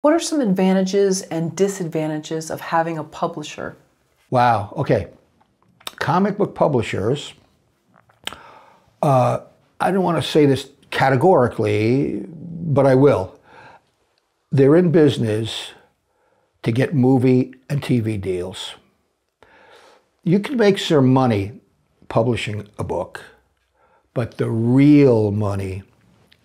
What are some advantages and disadvantages of having a publisher? Wow, okay. Comic book publishers, I don't want to say this categorically, but I will. They're in business to get movie and TV deals. You can make some money publishing a book, but the real money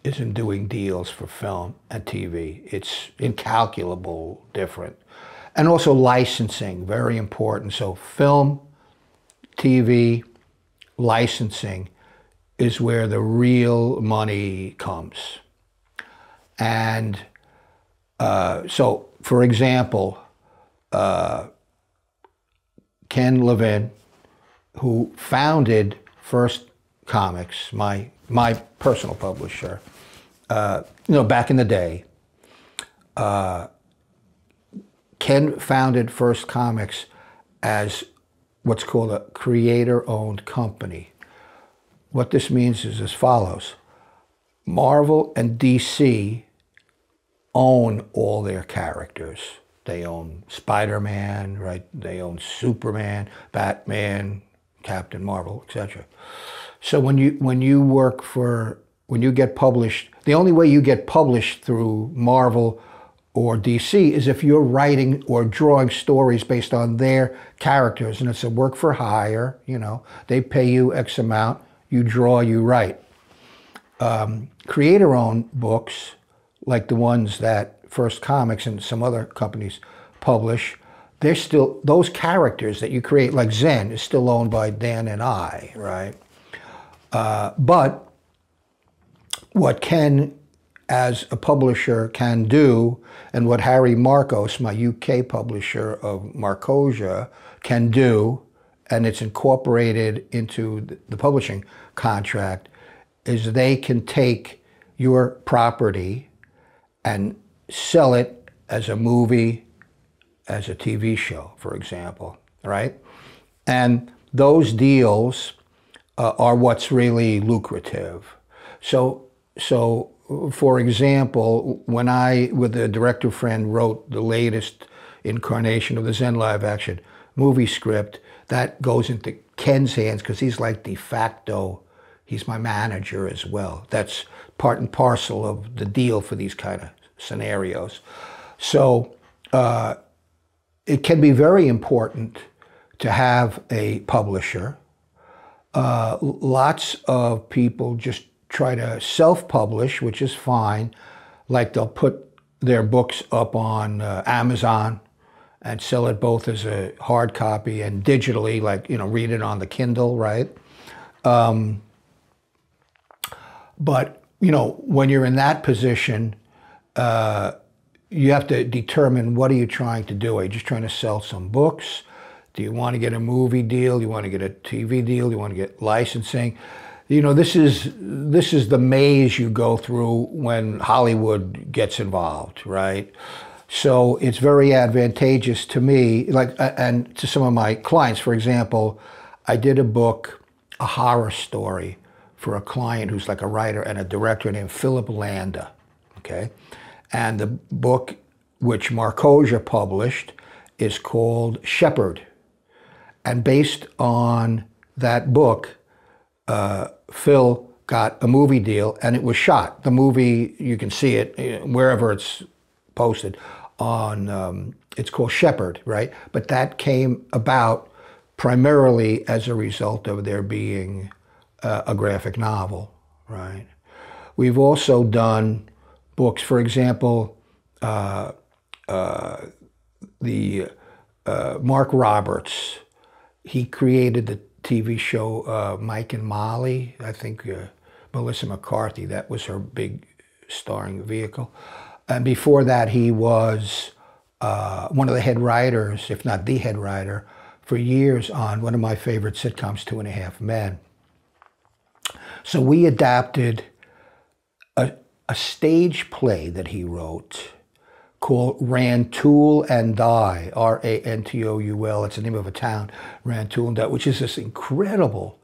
is in doing deals for film and TV. It's incalculable different. And also licensing, very important. So film, TV, licensing is where the real money comes. And so, for example, Ken Levin, who founded First Comics, my personal publisher, back in the day, Ken founded First Comics as what's called a creator-owned company. What this means is as follows. Marvel and DC own all their characters. They own Spider-Man, right? They own Superman, Batman, Captain Marvel, etc. So when you get published, the only way you get published through Marvel or DC is if you're writing or drawing stories based on their characters, and it's a work for hire, they pay you X amount, you draw, you write. Creator-owned books, like the ones that First Comics and some other companies publish, they're still, those characters that you create, like Zen, is still owned by Dan and I, right? But what Ken, as a publisher, can do, and what Harry Marcos, my UK publisher of Marcosia, can do, and it's incorporated into the publishing contract, is they can take your property and sell it as a movie, as a TV show, for example, right? And those deals are what's really lucrative. So for example, when I, with a director friend, wrote the latest incarnation of the Zen live action movie script, that goes into Ken's hands because he's like de facto, he's my manager as well. That's part and parcel of the deal for these kind of scenarios. So it can be very important to have a publisher. Lots of people just try to self-publish, which is fine. Like they'll put their books up on Amazon and sell it both as a hard copy and digitally, like, read it on the Kindle, right? But, when you're in that position, you have to determine, what are you trying to do? Are you just trying to sell some books? Do you want to get a movie deal? Do you want to get a TV deal? Do you want to get licensing? This is the maze you go through when Hollywood gets involved, right? So it's very advantageous to me, and to some of my clients. For example, I did a book, a horror story, for a client who's like a writer and a director named Philip Landa, okay? And the book, which Marcosia published, is called Shepherd. And based on that book, Phil got a movie deal, and it was shot. The movie, you can see it wherever it's posted on, it's called Shepherd, right? But that came about primarily as a result of there being a graphic novel, right? We've also done books, for example, Mark Roberts, he created the TV show Mike and Molly. I think Melissa McCarthy, that was her big starring vehicle. And before that, he was one of the head writers, if not the head writer, for years on one of my favorite sitcoms, 2.5 Men. So we adapted a stage play that he wrote called Rantoul and Die, R-A-N-T-O-U-L. It's the name of a town, Rantoul and Die, which is this incredible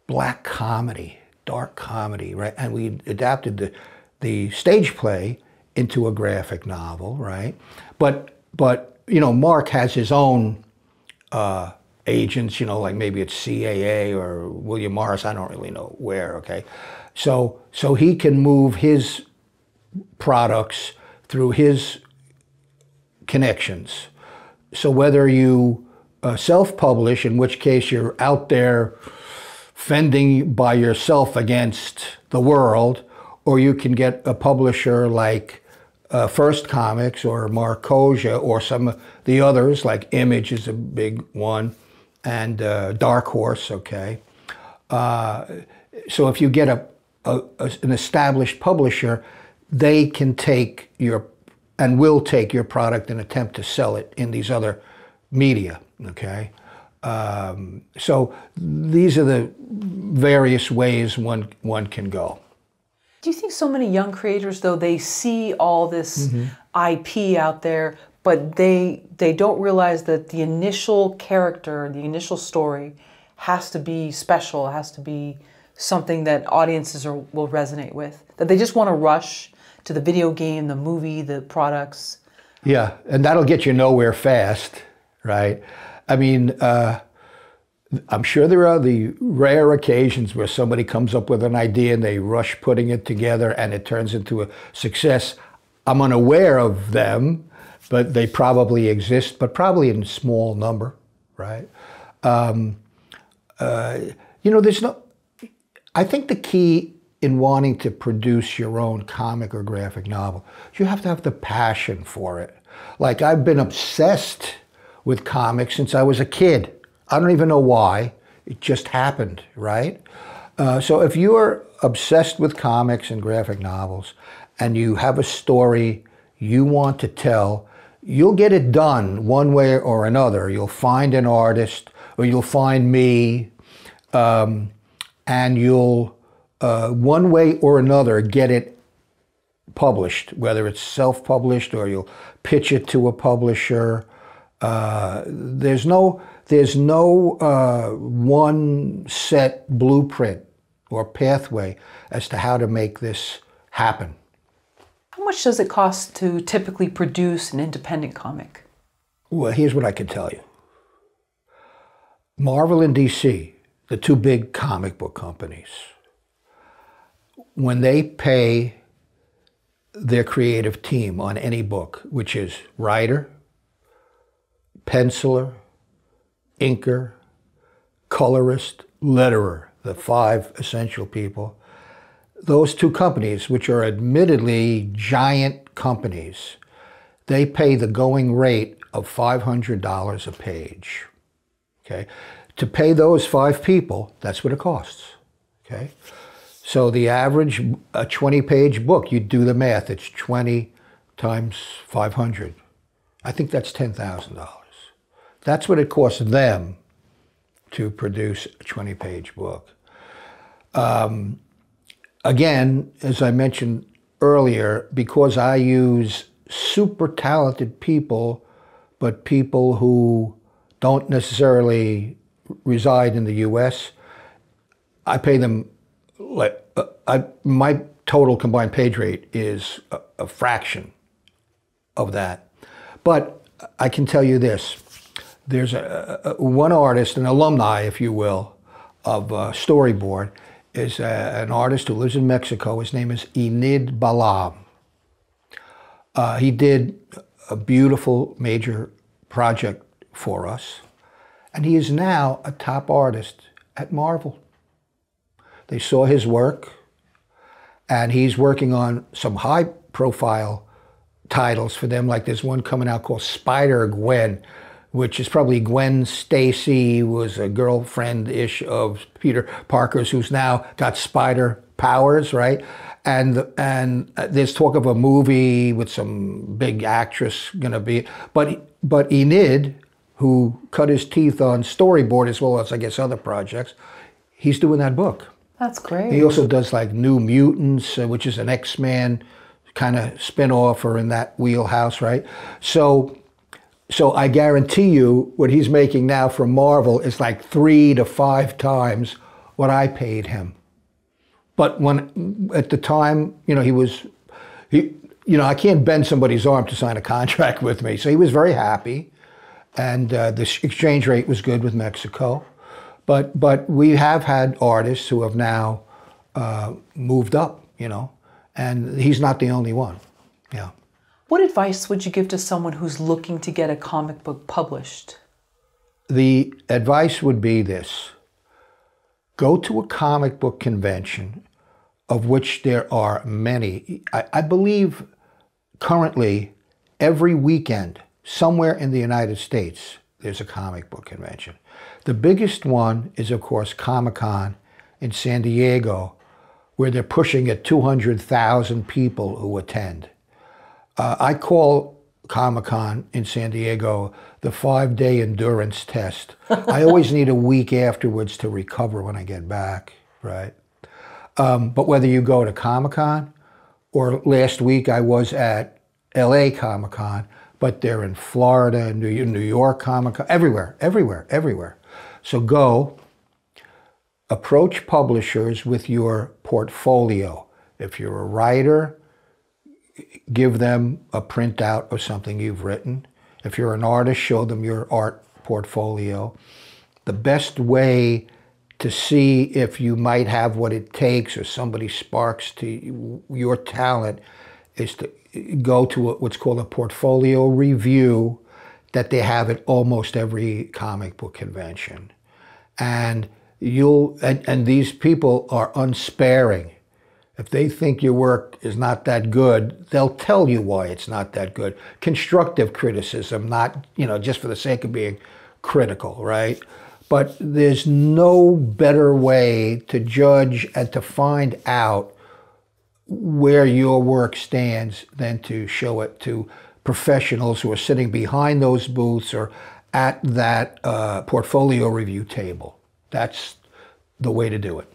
black comedy, dark comedy, right? And we adapted the stage play into a graphic novel, right? But you know, Mark has his own agents, you know, like maybe it's CAA or William Morris, I don't really know where, okay? So he can move his products through his connections. So whether you self-publish, in which case you're out there fending by yourself against the world, or you can get a publisher like First Comics or Marcosia or some of the others, like Image is a big one, and Dark Horse, okay? So if you get an established publisher, they can take your, and will take your product and attempt to sell it in these other media, okay? So these are the various ways one can go. Do you think so many young creators, though, they see all this IP out there, but they don't realize that the initial character, the initial story has to be special, has to be something that audiences will resonate with? That they just want to rush to the video game, the movie, the products? Yeah, and that'll get you nowhere fast, right? I mean, I'm sure there are the rare occasions where somebody comes up with an idea and they rush putting it together and it turns into a success. I'm unaware of them, but they probably exist, but probably in small number, right? You know, I think the key in wanting to produce your own comic or graphic novel, you have to have the passion for it. Like, I've been obsessed with comics since I was a kid. I don't even know why. It just happened, right? So if you're obsessed with comics and graphic novels and you have a story you want to tell, you'll get it done one way or another. You'll find an artist, or you'll find me, and you'll, one way or another, get it published, whether it's self-published or you'll pitch it to a publisher. There's no one set blueprint or pathway as to how to make this happen. How much does it cost to typically produce an independent comic? Well, here's what I can tell you. Marvel and DC, the two big comic book companies, when they pay their creative team on any book, which is writer, penciler, inker, colorist, letterer, the 5 essential people, those two companies, which are admittedly giant companies, they pay the going rate of $500 a page, okay? To pay those 5 people, that's what it costs, okay? So the average, a 20-page book, you do the math, it's 20 times 500. I think that's $10,000. That's what it costs them to produce a 20-page book. Again, as I mentioned earlier, because I use super talented people, but people who don't necessarily reside in the U.S., I pay them, like, my total combined page rate is a fraction of that. But I can tell you this. There's one artist, an alumni, if you will, of Storyboard, is an artist who lives in Mexico. His name is Enid Balam. He did a beautiful major project for us, and he is now a top artist at Marvel. They saw his work, and he's working on some high-profile titles for them, like there's one coming out called Spider-Gwen, which is probably Gwen Stacy, was a girlfriend-ish of Peter Parker's, who's now got spider powers, right? And there's talk of a movie with some big actress gonna be, but Enid, who cut his teeth on Storyboard as well as, I guess, other projects, he's doing that book. That's great. He also does like New Mutants, which is an X-Men kind of spin-off, or in that wheelhouse, right? So I guarantee you what he's making now from Marvel is like 3 to 5 times what I paid him. But when, at the time, you know, I can't bend somebody's arm to sign a contract with me. So he was very happy, and the exchange rate was good with Mexico. But we have had artists who have now moved up, and he's not the only one. Yeah. What advice would you give to someone who's looking to get a comic book published? The advice would be this: go to a comic book convention, of which there are many. I believe currently every weekend somewhere in the United States there's a comic book convention. The biggest one is, of course, Comic-Con in San Diego, where they're pushing at 200,000 people who attend. I call Comic-Con in San Diego the 5-day endurance test. I always need a week afterwards to recover when I get back, right? But whether you go to Comic-Con, or last week I was at LA Comic-Con, but they're in Florida, New York Comic-Con, everywhere. So go, approach publishers with your portfolio. If you're a writer, give them a printout of something you've written. If you're an artist, show them your art portfolio. The best way to see if you might have what it takes or somebody sparks to your talent is to go to what's called a portfolio review that they have at almost every comic book convention. And these people are unsparing. If they think your work is not that good, they'll tell you why it's not that good. Constructive criticism, not, just for the sake of being critical, right? But there's no better way to judge and to find out where your work stands than to show it to professionals who are sitting behind those booths or at that portfolio review table. That's the way to do it.